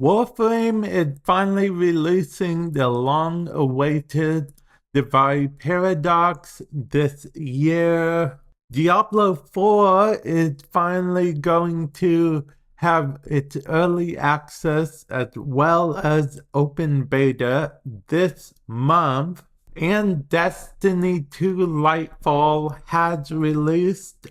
Warframe is finally releasing the long-awaited Davari Paradox this year. Diablo 4 is finally going to have its early access as well as open beta this month. And Destiny 2 Lightfall has released,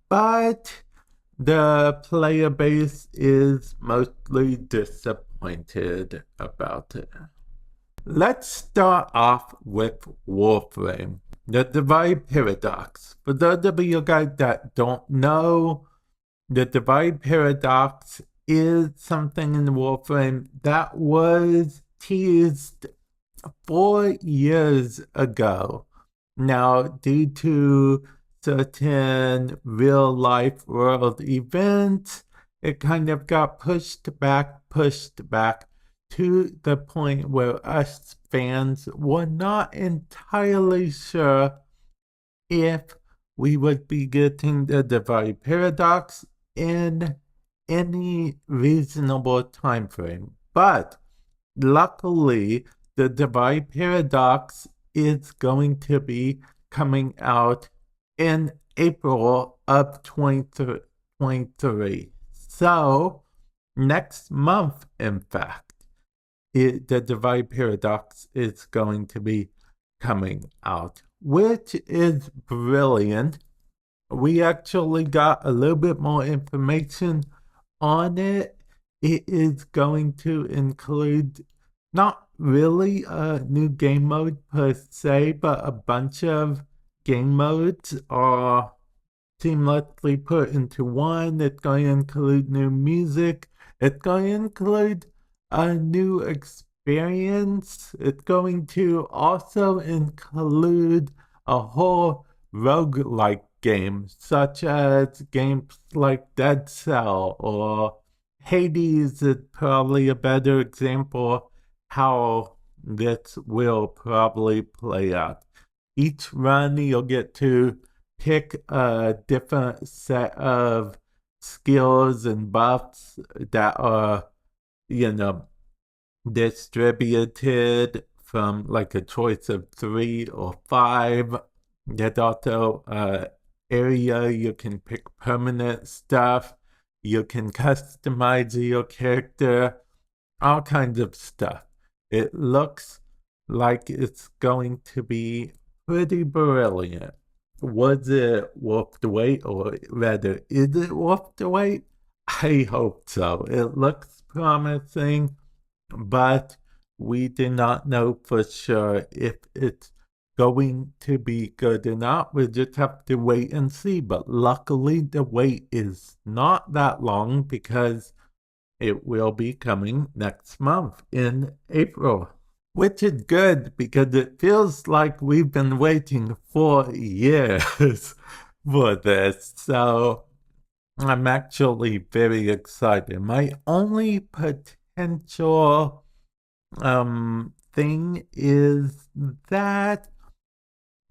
but the player base is mostly disappointed about it. Let's start off with Warframe, the Davari Paradox. For those of you guys that don't know, the Davari Paradox is something in Warframe that was teased 4 years ago. Now, due to certain real-life world events, it kind of got pushed back to the point where us fans were not entirely sure if we would be getting the Davari Paradox in any reasonable time frame. But luckily, the Davari Paradox is going to be coming out in April of 2023. So, next month, in fact, the Davari Paradox is going to be coming out, which is brilliant. We actually got a little bit more information on it. It is going to include not really a new game mode per se, but a bunch of game modes are seamlessly put into one. It's going to include new music. It's going to include a new experience. It's going to also include a whole roguelike game, such as games like Dead Cell or Hades is probably a better example how this will probably play out. Each run you'll get to pick a different set of skills and buffs that are, distributed from like a choice of 3 or 5. There's also area you can pick permanent stuff. You can customize your character, all kinds of stuff. It looks like it's going to be pretty brilliant. Was it worth the wait, or rather, is it worth the wait? I hope so. It looks promising, but we do not know for sure if it's going to be good or not. We just have to wait and see. But luckily, the wait is not that long because it will be coming next month in April, which is good because it feels like we've been waiting 4 years for this. So I'm actually very excited. My only potential thing is that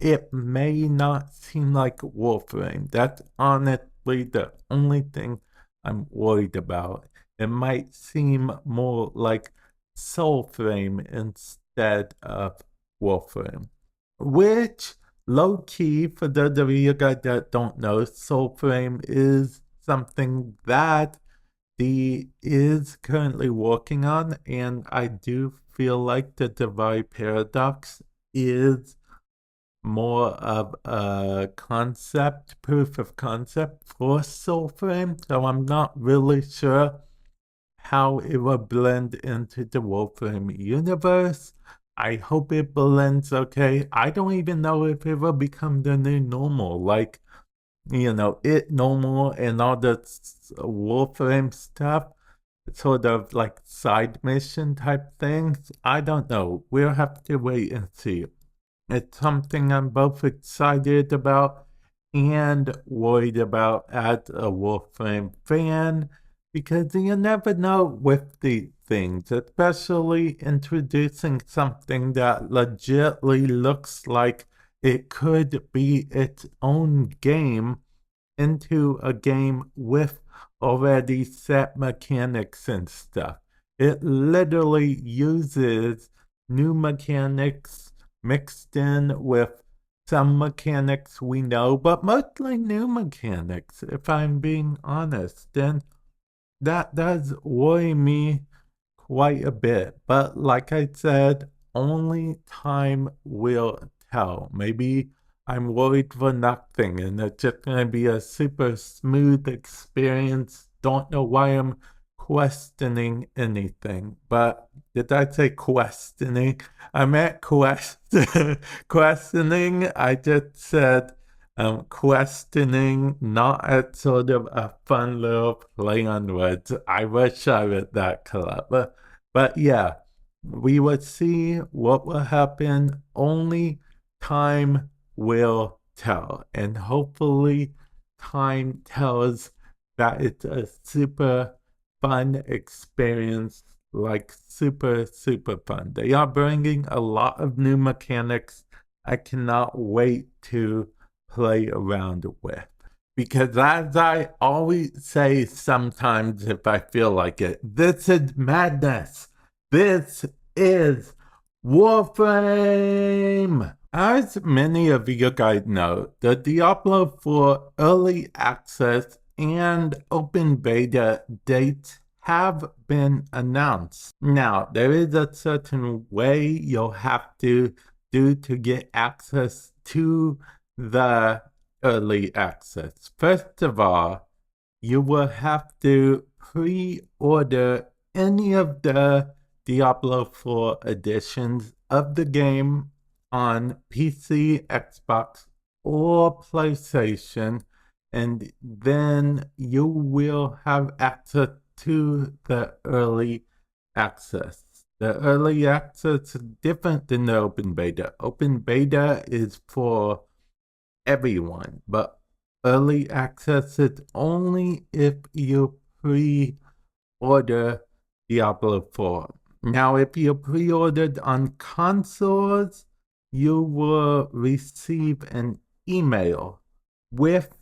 it may not seem like Warframe. That's honestly the only thing I'm worried about. It might seem more like Soulframe instead of Warframe, which low-key, for those of you guys that don't know, Soulframe is something that D is currently working on, and I do feel like the Davari Paradox is more of a concept, proof of concept for Soulframe, so I'm not really sure how it will blend into the Warframe universe. I hope it blends okay. I don't even know if it will become the new normal, like, it normal and all the Warframe stuff, sort of like side mission type things. I don't know. We'll have to wait and see. It's something I'm both excited about and worried about as a Warframe fan, because you never know with these things, especially introducing something that legitly looks like it could be its own game into a game with already set mechanics and stuff. It literally uses new mechanics mixed in with some mechanics we know, but mostly new mechanics, if I'm being honest. And that does worry me quite a bit. But like I said, only time will tell. Maybe I'm worried for nothing and it's just going to be a super smooth experience. Don't know why I'm questioning anything. But did I say questioning? I meant questioning. I just said questioning, not as sort of a fun little play on words. I wish I was that clever. But yeah, we will see what will happen. Only time will tell. And hopefully, time tells that it's a super fun experience. Like super, super fun. They are bringing a lot of new mechanics. I cannot wait to play around with. Because as I always say sometimes if I feel like it, this is madness. This is Warframe. As many of you guys know, the Diablo 4 early access and open beta dates have been announced. Now, there is a certain way you'll have to do to get access to the early access. First of all, you will have to pre-order any of the Diablo 4 editions of the game on PC, Xbox, or PlayStation, and then you will have access to the early access. The early access is different than the open beta. Open beta is for everyone, but early access is only if you pre-order Diablo 4. Now, if you pre-ordered on consoles, you will receive an email with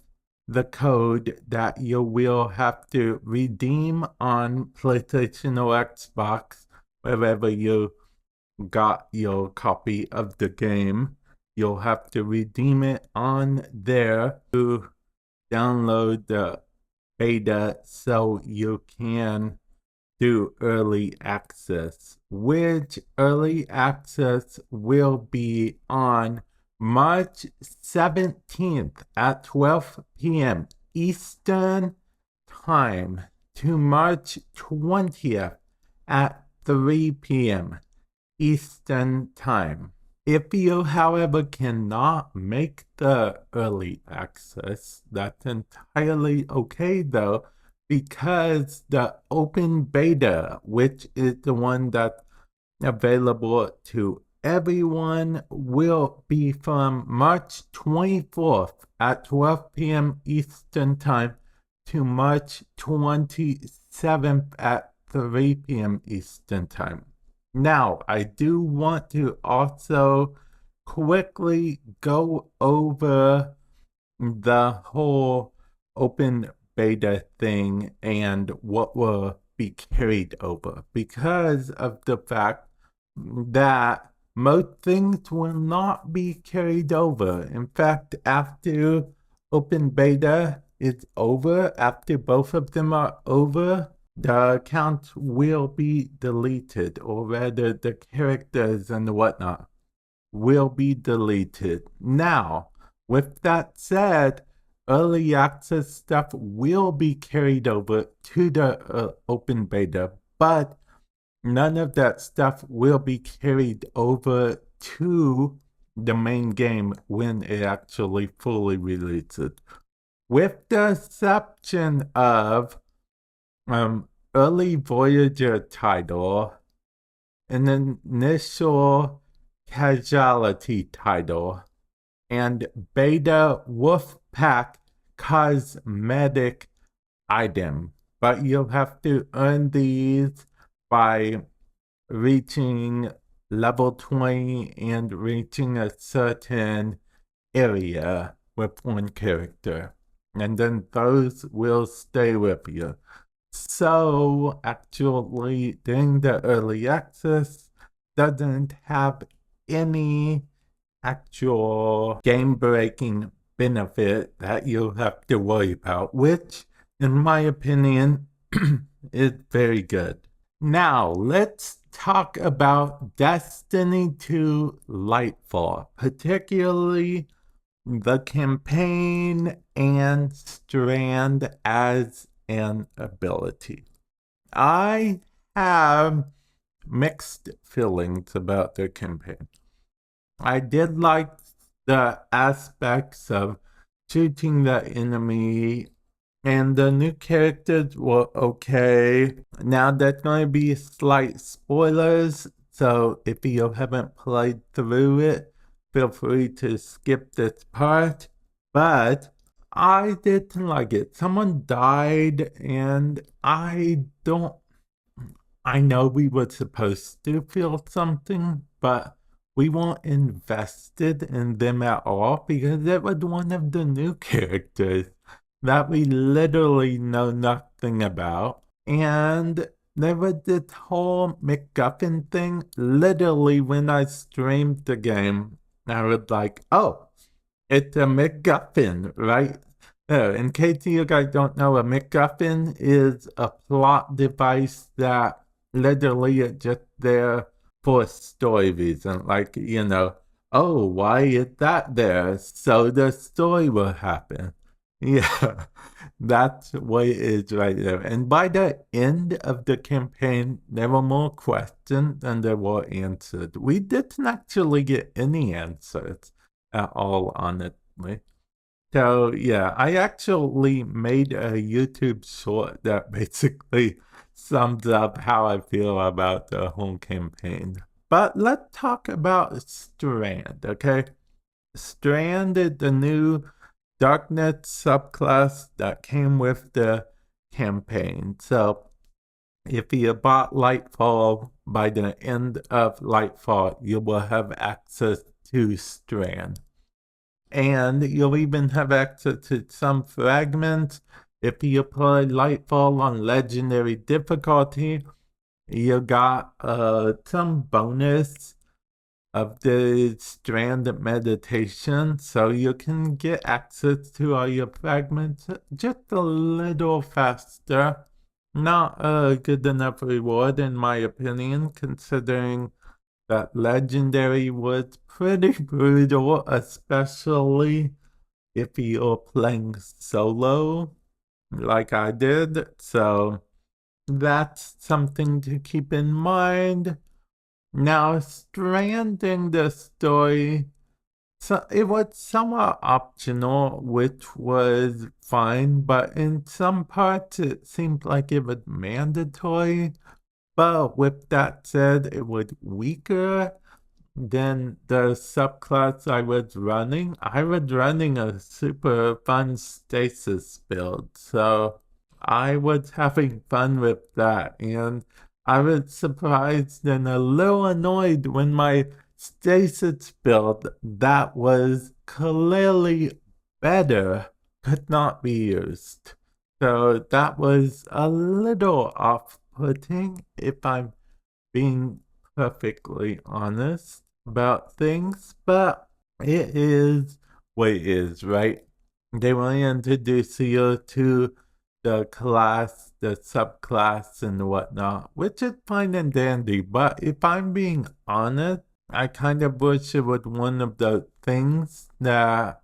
the code that you will have to redeem on PlayStation or Xbox, wherever you got your copy of the game. You'll have to redeem it on there to download the beta so you can do early access, which early access will be on March 17th at 12 p.m. Eastern Time to March 20th at 3 p.m. Eastern Time. If you, however, cannot make the early access, that's entirely okay though, because the open beta, which is the one that's available to everyone, will be from March 24th at 12 p.m. Eastern Time to March 27th at 3 p.m. Eastern Time. Now, I do want to also quickly go over the whole open beta thing and what will be carried over, because of the fact that most things will not be carried over. In fact, after open beta is over, after both of them are over, the account will be deleted, or rather the characters and whatnot will be deleted. Now, with that said, early access stuff will be carried over to the open beta, but none of that stuff will be carried over to the main game when it actually fully releases. With the exception of early Voyager title, an initial casualty title, and beta Wolfpack cosmetic item. But you'll have to earn these by reaching level 20 and reaching a certain area with one character. And then those will stay with you. So actually, during the early access, doesn't have any actual game-breaking benefit that you have to worry about, which, in my opinion, is very good. Now, let's talk about Destiny 2 Lightfall, particularly the campaign and Strand as an ability. I have mixed feelings about the campaign. I did like the aspects of shooting the enemy, and the new characters were okay. Now, there's going to be slight spoilers, so if you haven't played through it, feel free to skip this part. But I didn't like it. Someone died, and I know we were supposed to feel something, but we weren't invested in them at all because it was one of the new characters that we literally know nothing about. And there was this whole MacGuffin thing. Literally, when I streamed the game, I was like, oh, it's a MacGuffin, right? In case you guys don't know, a MacGuffin is a plot device that literally is just there for story reason. Like, oh, why is that there? So the story will happen. Yeah, that's what it is right there. And by the end of the campaign, there were more questions than there were answered. We didn't actually get any answers at all, honestly. So, yeah, I actually made a YouTube short that basically sums up how I feel about the whole campaign. But let's talk about Strand, okay? Strand is the new Darknet subclass that came with the campaign. So, if you bought Lightfall, by the end of Lightfall, you will have access to Strand. And you'll even have access to some fragments. If you play Lightfall on Legendary difficulty, you got some bonus of the Strand meditation, so you can get access to all your fragments just a little faster. Not a good enough reward, in my opinion, considering that Legendary was pretty brutal, especially if you're playing solo like I did. So that's something to keep in mind. Now, stranding the story, so it was somewhat optional, which was fine, but in some parts it seemed like it was mandatory. But with that said, it was weaker than the subclass I was running. I was running a super fun stasis build, so I was having fun with that, and I was surprised and a little annoyed when my stasis build that was clearly better could not be used. So that was a little off-putting, if I'm being perfectly honest about things, but it is what it is, right? They want to introduce you to the class, the subclass, and whatnot, which is fine and dandy. But if I'm being honest, I kind of wish it was one of the things that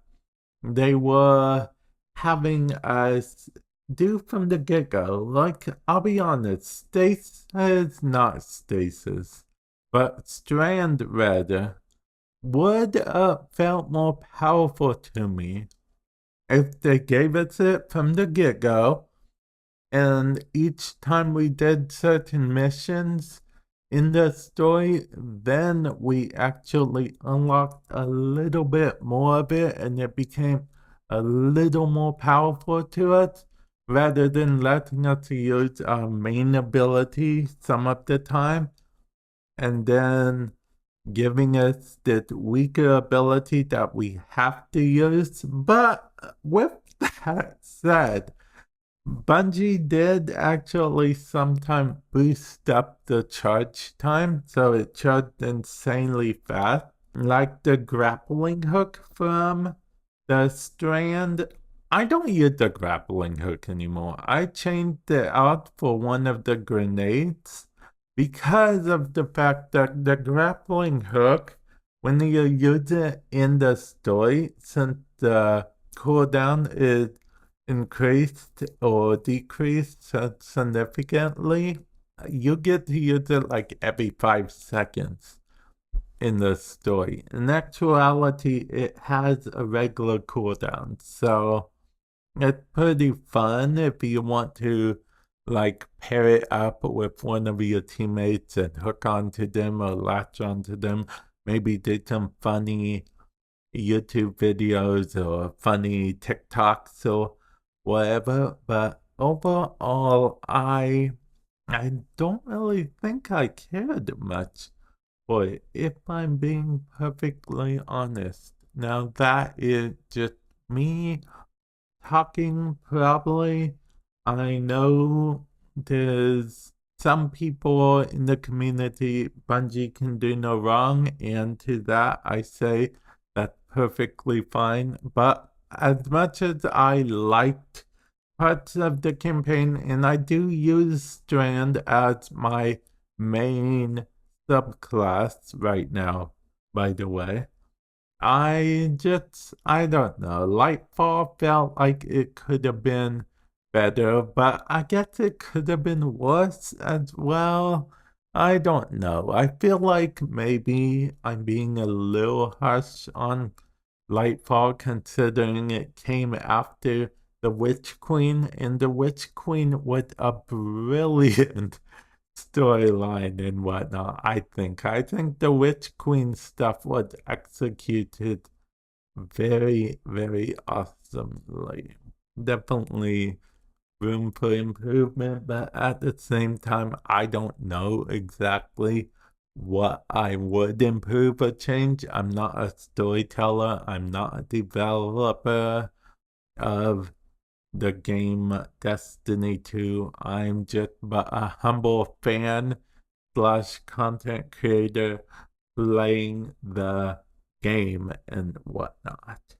they were having us do from the get-go. Like, I'll be honest, stasis is not stasis, but Strand Red would felt more powerful to me if they gave us it from the get-go, and each time we did certain missions in the story, then we actually unlocked a little bit more of it, and it became a little more powerful to us, rather than letting us use our main ability some of the time, and then giving us this weaker ability that we have to use. But with that said, Bungie did actually sometime boost up the charge time, so it charged insanely fast. Like the grappling hook from the Strand, I don't use the grappling hook anymore. I changed it out for one of the grenades because of the fact that the grappling hook, when you use it in the story, since the cooldown is increased or decreased significantly, you get to use it like every 5 seconds in the story. In actuality, it has a regular cooldown, so it's pretty fun if you want to like pair it up with one of your teammates and hook onto them or latch onto them. Maybe do some funny YouTube videos or funny TikToks or whatever. But overall, I don't really think I cared much for it, if I'm being perfectly honest. Now that is just me talking, probably. I know there's some people in the community Bungie can do no wrong, and to that I say that's perfectly fine. But as much as I liked parts of the campaign, and I do use Strand as my main subclass right now, by the way, I don't know. Lightfall felt like it could have been better, but I guess it could have been worse as well. I don't know. I feel like maybe I'm being a little harsh on Lightfall considering it came after the Witch Queen, and the Witch Queen was a brilliant storyline and whatnot. I think the Witch Queen stuff was executed very, very awesomely. Definitely room for improvement, but at the same time, I don't know exactly what I would improve or change. I'm not a storyteller, I'm not a developer of the game Destiny 2. I'm just but a humble fan slash content creator playing the game and whatnot.